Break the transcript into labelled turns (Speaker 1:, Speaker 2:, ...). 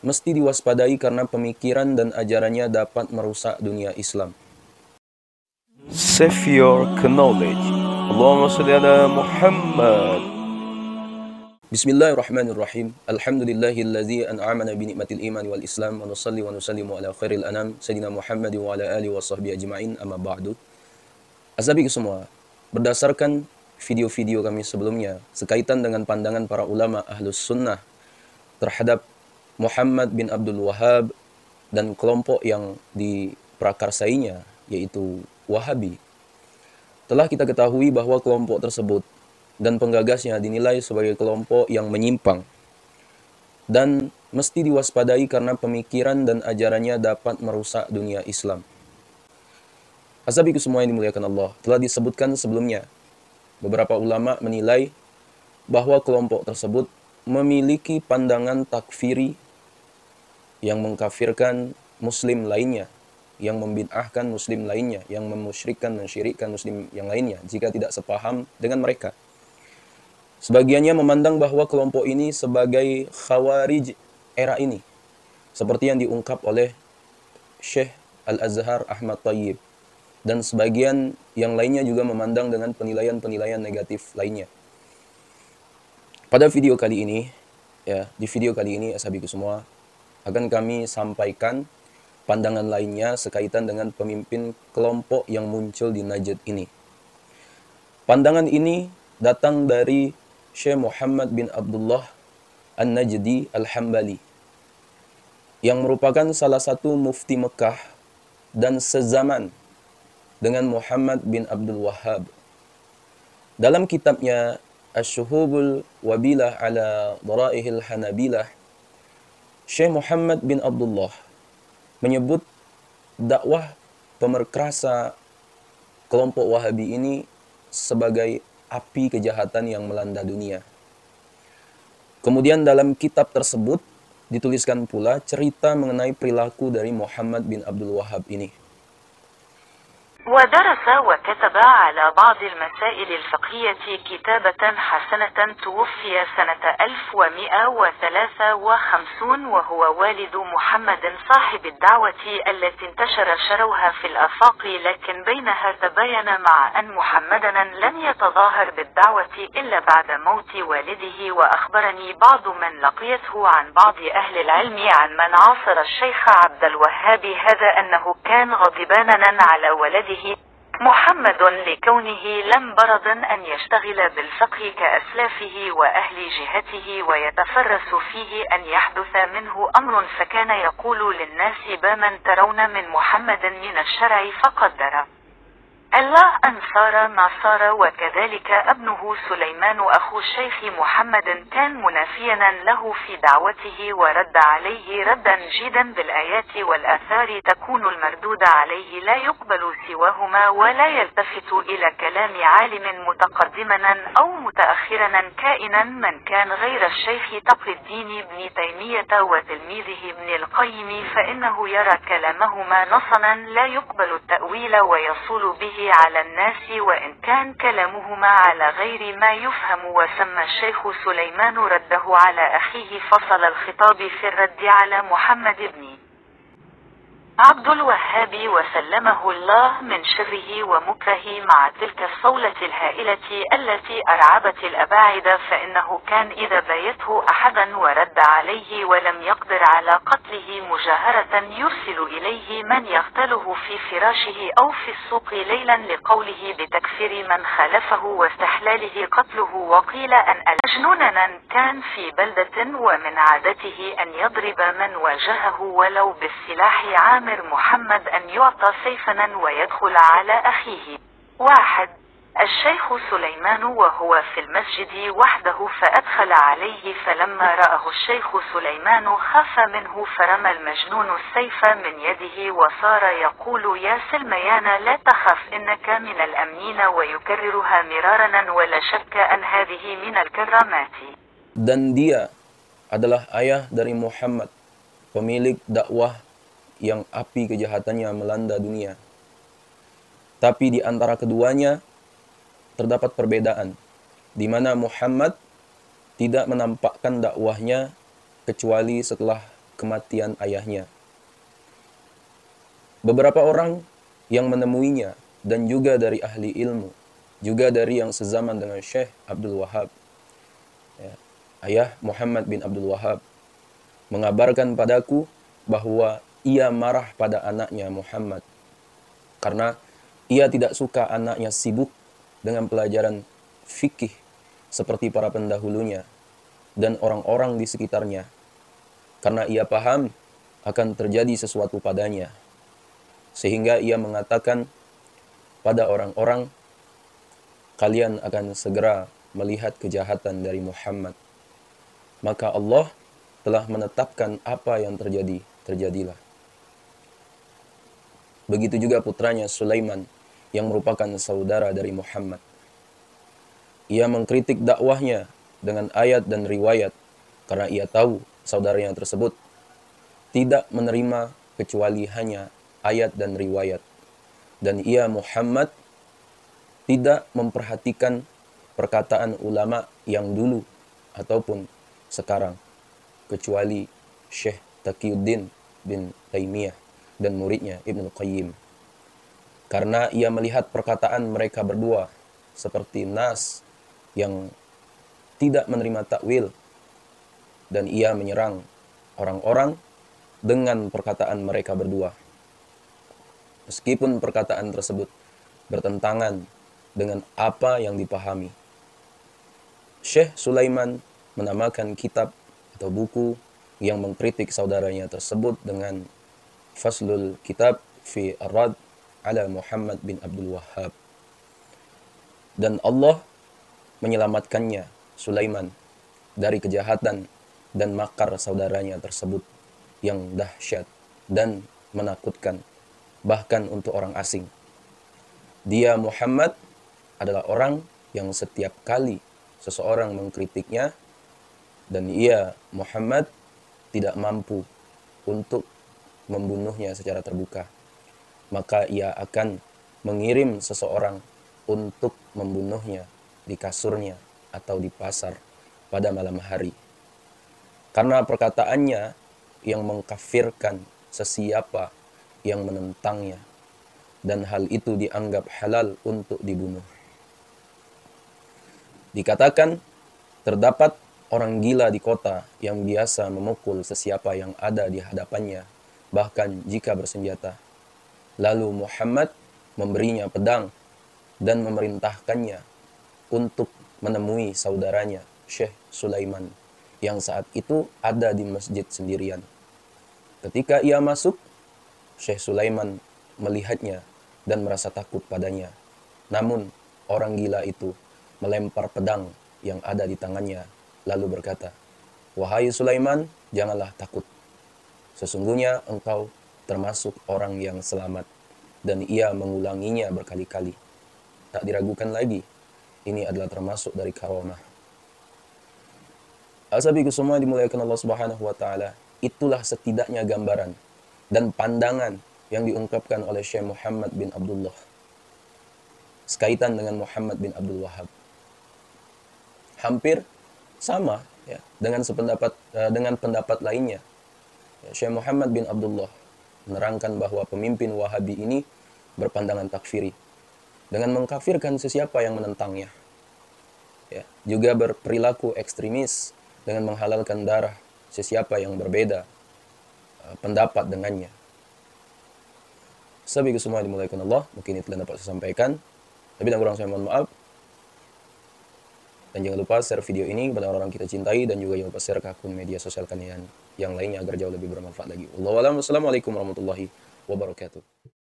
Speaker 1: mesti diwaspadai karena pemikiran dan ajarannya dapat merusak dunia Islam.
Speaker 2: Save your knowledge. Allahumma salli ala Muhammad.
Speaker 1: Bismillahirrahmanirrahim. Alhamdulillahillazi an'amana bi ni'matil iman wal islam wa nusalli wa nusallimu ala khairil anam sayyidina Muhammad wa ala alihi wa sahbihi ajma'in, amma ba'du. Azabiku semua, berdasarkan video-video kami sebelumnya sekaitan dengan pandangan para ulama Ahlus Sunnah terhadap Muhammad bin Abdul Wahhab dan kelompok yang diprakarsainya, yaitu Wahabi, telah kita ketahui bahwa kelompok tersebut dan penggagasnya dinilai sebagai kelompok yang menyimpang dan mesti diwaspadai karena pemikiran dan ajarannya dapat merusak dunia Islam. Azabiku semua yang dimuliakan Allah, telah disebutkan sebelumnya, beberapa ulama menilai bahwa kelompok tersebut memiliki pandangan takfiri yang mengkafirkan muslim lainnya, yang membid'ahkan muslim lainnya, yang memusyrikkan, mensyirikkan muslim yang lainnya jika tidak sepaham dengan mereka. Sebagiannya memandang bahwa kelompok ini sebagai khawarij era ini, seperti yang diungkap oleh Syekh Al-Azhar Ahmad Thayyib, dan sebagian yang lainnya juga memandang dengan penilaian-penilaian negatif lainnya. Pada video kali ini, di video kali ini, ashabiku semua, akan kami sampaikan pandangan lainnya sekaitan dengan pemimpin kelompok yang muncul di Najd ini. Pandangan ini datang dari Syekh Muhammad bin Abdullah An-Najdi Al-Hambali, yang merupakan salah satu mufti Mekah dan sezaman dengan Muhammad bin Abdul Wahhab. Dalam kitabnya Asy-Syuhubul Wabilah ala Daraihil Hanabilah, Syekh Muhammad bin Abdullah menyebut dakwah pemerkasa kelompok Wahabi ini sebagai api kejahatan yang melanda dunia. Kemudian dalam kitab tersebut dituliskan pula cerita mengenai perilaku dari Muhammad bin Abdul Wahhab ini.
Speaker 3: ودرس وكتب على بعض المسائل الفقهية كتابة حسنة. توفي سنة 1153 وهو والد محمد صاحب الدعوة التي انتشر شروها في الآفاق، لكن بينها تبين مع أن محمدا لم يتظاهر بالدعوة إلا بعد موت والده. وأخبرني بعض من لقيته عن بعض أهل العلم عن من عاصر الشيخ عبد الوهاب هذا أنه كان غضبانا على ولده محمد لكونه لم برد أن يشتغل بالفقه كأسلافه وأهل جهته ويتفرس فيه أن يحدث منه أمر، فكان يقول للناس: بمن ترون من محمد من الشرع فقدر الله أن صار ما صار. وكذلك ابنه سليمان أخو الشيخ محمد كان منافيا له في دعوته ورد عليه ردا جيدا بالآيات والآثار، تكون المردود عليه لا يقبل سواهما ولا يلتفت إلى كلام عالم متقدما أو متأخرا كائنا من كان غير الشيخ تقي الدين ابن تيمية وتلميذه ابن القيم، فإنه يرى كلامهما نصنا لا يقبل التأويل ويصول به على الناس وإن كان كلامهما على غير ما يفهم. وسمى الشيخ سليمان رده على أخيه فصل الخطاب في الرد على محمد بن عبد الوهاب وسلمه الله من شره ومكره مع تلك الصولة الهائلة التي أرعبت الأباعد، فإنه كان إذا بايته أحدا ورد عليه ولم يقدر على قتله مجاهرة يرسل إليه من يغتاله في فراشه أو في السوق ليلا لقوله بتكفير من خالفه واستحلاله قتله. وقيل أن مجنونا كان في بلدة ومن عادته أن يضرب من واجهه ولو بالسلاح عامر محمد أن يعطى سيفا ويدخل على أخيه. 1. الشيخ سليمان وهو في المسجد وحده فأدخل عليه، فلما رآه الشيخ سليمان خاف منه فرمى المجنون السيف من يده وصار يقول: يا سلميان لا تخف إنك من الأمنين، ويكررها مرارا ولا شك أن هذه من الكرامات.
Speaker 1: Dan dia adalah ayah dari Muhammad, pemilik dakwah yang api kejahatannya melanda dunia. Tapi di antara keduanya terdapat perbedaan, di mana Muhammad tidak menampakkan dakwahnya kecuali setelah kematian ayahnya. Beberapa orang yang menemuinya dan juga dari ahli ilmu, juga dari yang sezaman dengan Syekh Abdul Wahab, ya, ayah Muhammad bin Abdul Wahab, mengabarkan padaku bahwa ia marah pada anaknya Muhammad karena ia tidak suka anaknya sibuk dengan pelajaran fikih seperti para pendahulunya dan orang-orang di sekitarnya, karena ia paham akan terjadi sesuatu padanya. Sehingga ia mengatakan pada orang-orang, kalian akan segera melihat kejahatan dari Muhammad. Maka Allah telah menetapkan apa yang terjadi, terjadilah. Begitu juga putranya Sulaiman yang merupakan saudara dari Muhammad. Ia mengkritik dakwahnya dengan ayat dan riwayat karena ia tahu saudaranya tersebut tidak menerima kecuali hanya ayat dan riwayat. Dan ia Muhammad tidak memperhatikan perkataan ulama yang dulu ataupun sekarang, kecuali Syekh Taqiyuddin bin Taimiyah dan muridnya Ibnu Qayyim. Karena ia melihat perkataan mereka berdua seperti nas yang tidak menerima takwil, dan ia menyerang orang-orang dengan perkataan mereka berdua. Meskipun perkataan tersebut bertentangan dengan apa yang dipahami. Syekh Sulaiman menamakan kitab atau buku yang mengkritik saudaranya tersebut dengan Faslul Kitab fi Ar-Rad ala Muhammad bin Abdul Wahhab. Dan Allah menyelamatkannya, Sulaiman, dari kejahatan dan makar saudaranya tersebut yang dahsyat dan menakutkan, bahkan untuk orang asing. Dia Muhammad adalah orang yang setiap kali seseorang mengkritiknya dan ia Muhammad tidak mampu untuk membunuhnya secara terbuka, maka ia akan mengirim seseorang untuk membunuhnya di kasurnya atau di pasar pada malam hari. Karena perkataannya yang mengkafirkan sesiapa yang menentangnya, dan hal itu dianggap halal untuk dibunuh. Dikatakan terdapat orang gila di kota yang biasa memukul sesiapa yang ada di hadapannya, bahkan jika bersenjata. Lalu Muhammad memberinya pedang dan memerintahkannya untuk menemui saudaranya Syekh Sulaiman yang saat itu ada di masjid sendirian. Ketika ia masuk, Syekh Sulaiman melihatnya dan merasa takut padanya. Namun orang gila itu melempar pedang yang ada di tangannya lalu berkata, "Wahai Sulaiman, janganlah takut. Sesungguhnya engkau termasuk orang yang selamat." Dan ia mengulanginya berkali-kali. Tak diragukan lagi, ini adalah termasuk dari karamah. Al-Sabiqus semua dimuliakan Allah Subhanahu wa taala. Itulah setidaknya gambaran dan pandangan yang diungkapkan oleh Syekh Muhammad bin Abdullah sekaitan dengan Muhammad bin Abdul Wahhab. Hampir sama ya dengan pendapat lainnya. Ya, Syekh Muhammad bin Abdullah menerangkan bahwa pemimpin Wahabi ini berpandangan takfiri dengan mengkafirkan sesiapa yang menentangnya. Ya, juga berperilaku ekstremis dengan menghalalkan darah sesiapa yang berbeda pendapat dengannya. Sabiqus semua dimuliakan Allah, mungkin itu yang dapat saya sampaikan. Lebih dan kurang saya mohon maaf. Dan jangan lupa share video ini kepada orang-orang kita cintai, dan juga jangan lupa share ke akun media sosial kalian yang lainnya agar jauh lebih bermanfaat lagi. Wassalamualaikum warahmatullahi wabarakatuh.